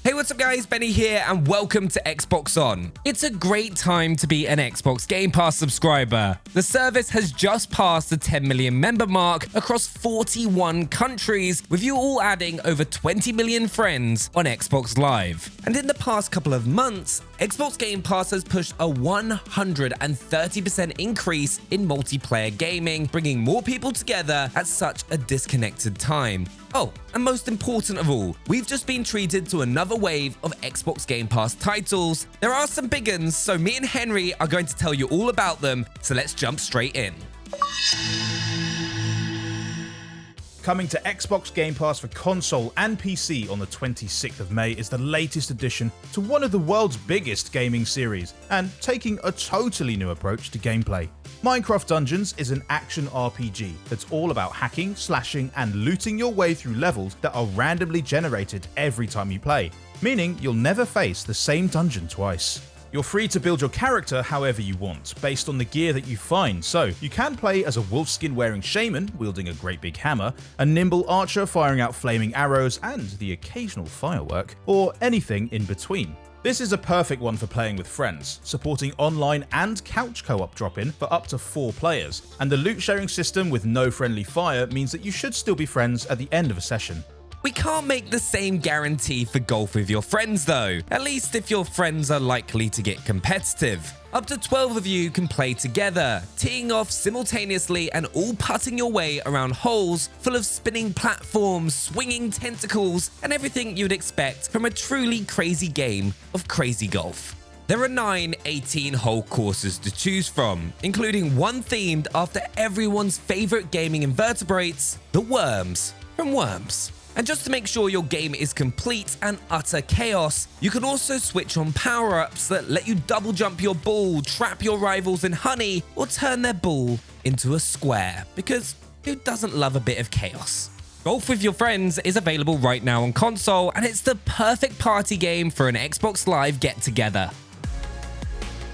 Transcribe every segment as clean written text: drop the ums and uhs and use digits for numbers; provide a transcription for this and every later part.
Hey, what's up guys, Benny here and welcome to Xbox On. It's a great time to be an Xbox Game Pass subscriber. The service has just passed the 10 million member mark across 41 countries, with you all adding over 20 million friends on Xbox Live. And in the past couple of months, Xbox Game Pass has pushed a 130% increase in multiplayer gaming, bringing more people together at such a disconnected time. Oh, and most important of all, we've just been treated to another wave of Xbox Game Pass titles. There are some big uns, so me and Henry are going to tell you all about them, so let's jump straight in. Coming to Xbox Game Pass for console and PC on the 26th of May is the latest addition to one of the world's biggest gaming series, and taking a totally new approach to gameplay. Minecraft Dungeons is an action RPG that's all about hacking, slashing, and looting your way through levels that are randomly generated every time you play, meaning you'll never face the same dungeon twice. You're free to build your character however you want, based on the gear that you find, so you can play as a wolfskin wearing shaman wielding a great big hammer, a nimble archer firing out flaming arrows and the occasional firework, or anything in between. This is a perfect one for playing with friends, supporting online and couch co-op drop-in for up to 4 players, and the loot sharing system with no friendly fire means that you should still be friends at the end of a session. We can't make the same guarantee for golf with your friends though, at least if your friends are likely to get competitive. Up to 12 of you can play together, teeing off simultaneously and all putting your way around holes full of spinning platforms, swinging tentacles, and everything you'd expect from a truly crazy game of crazy golf. There are 9 18-hole courses to choose from, including one themed after everyone's favorite gaming invertebrates, the worms from Worms. And just to make sure your game is complete and utter chaos, you can also switch on power-ups that let you double jump your ball, trap your rivals in honey, or turn their ball into a square, because who doesn't love a bit of chaos? Golf with your friends is available right now on console, and it's the perfect party game for an Xbox Live get-together.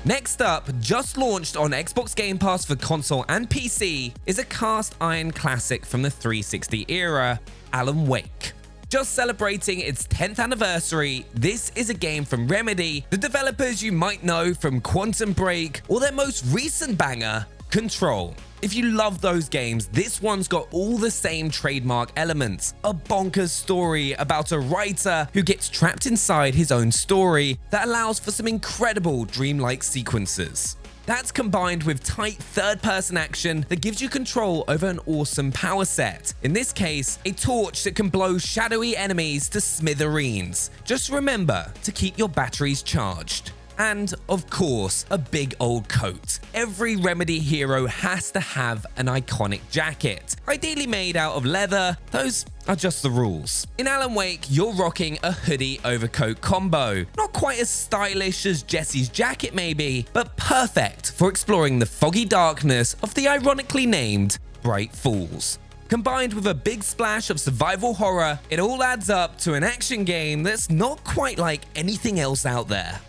Next up, just launched on Xbox Game Pass for console and PC, is a cast iron classic from the 360 era, Alan Wake. Just celebrating its 10th anniversary, this is a game from Remedy, the developers you might know from Quantum Break or their most recent banger, Control. If you love those games, this one's got all the same trademark elements. A bonkers story about a writer who gets trapped inside his own story that allows for some incredible dreamlike sequences. That's combined with tight third-person action that gives you control over an awesome power set. In this case, a torch that can blow shadowy enemies to smithereens. Just remember to keep your batteries charged. And, of course, a big old coat. Every Remedy hero has to have an iconic jacket, ideally made out of leather. Those are just the rules. In Alan Wake, you're rocking a hoodie overcoat combo. Not quite as stylish as Jesse's jacket maybe, but perfect for exploring the foggy darkness of the ironically named Bright Falls. Combined with a big splash of survival horror, it all adds up to an action game that's not quite like anything else out there.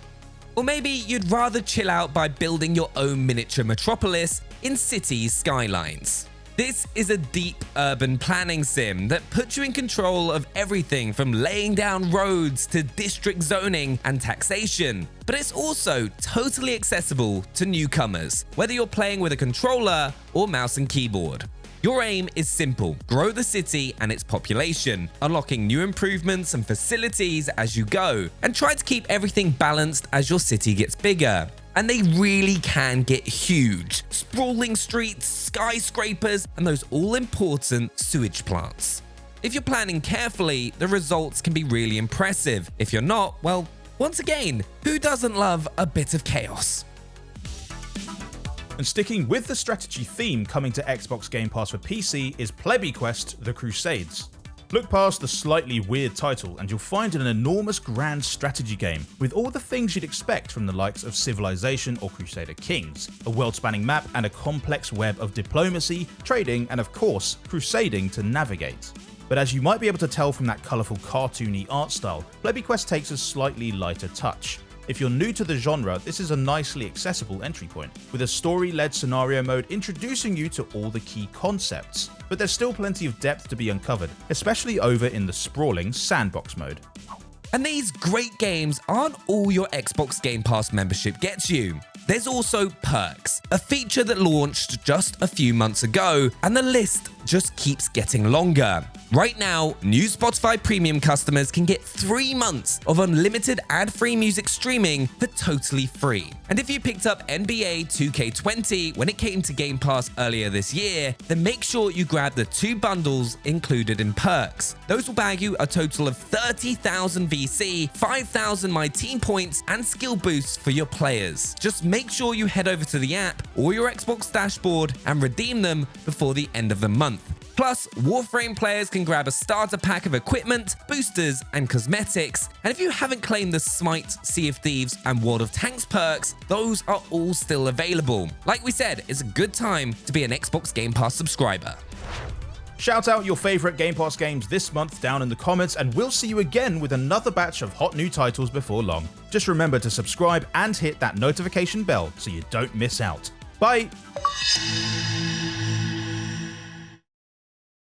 Or maybe you'd rather chill out by building your own miniature metropolis in Cities Skylines. This is a deep urban planning sim that puts you in control of everything from laying down roads to district zoning and taxation, but it's also totally accessible to newcomers, whether you're playing with a controller or mouse and keyboard. Your aim is simple: grow the city and its population, unlocking new improvements and facilities as you go, and try to keep everything balanced as your city gets bigger. And they really can get huge. Sprawling streets, skyscrapers, and those all-important sewage plants. If you're planning carefully, the results can be really impressive. If you're not, well, once again, who doesn't love a bit of chaos? And sticking with the strategy theme, coming to Xbox Game Pass for PC is Flabby Quest: The Crusades. Look past the slightly weird title and you'll find an enormous grand strategy game with all the things you'd expect from the likes of Civilization or Crusader Kings, a world-spanning map and a complex web of diplomacy, trading, and of course, crusading to navigate. But as you might be able to tell from that colourful cartoony art style, Flabby Quest takes a slightly lighter touch. If you're new to the genre, this is a nicely accessible entry point, with a story-led scenario mode introducing you to all the key concepts. But there's still plenty of depth to be uncovered, especially over in the sprawling sandbox mode. And these great games aren't all your Xbox Game Pass membership gets you. There's also Perks, a feature that launched just a few months ago, and the list just keeps getting longer. Right now, new Spotify Premium customers can get 3 months of unlimited ad-free music streaming for totally free. And if you picked up NBA 2K20 when it came to Game Pass earlier this year, then make sure you grab the 2 bundles included in Perks. Those will bag you a total of 30,000 VC, 5,000 My Team points, and skill boosts for your players. Just make sure you head over to the app or your Xbox dashboard and redeem them before the end of the month. Plus, Warframe players can grab a starter pack of equipment, boosters, and cosmetics. And if you haven't claimed the Smite, Sea of Thieves, and World of Tanks perks, those are all still available. Like we said, it's a good time to be an Xbox Game Pass subscriber. Shout out your favorite Game Pass games this month down in the comments, and we'll see you again with another batch of hot new titles before long. Just remember to subscribe and hit that notification bell so you don't miss out. Bye!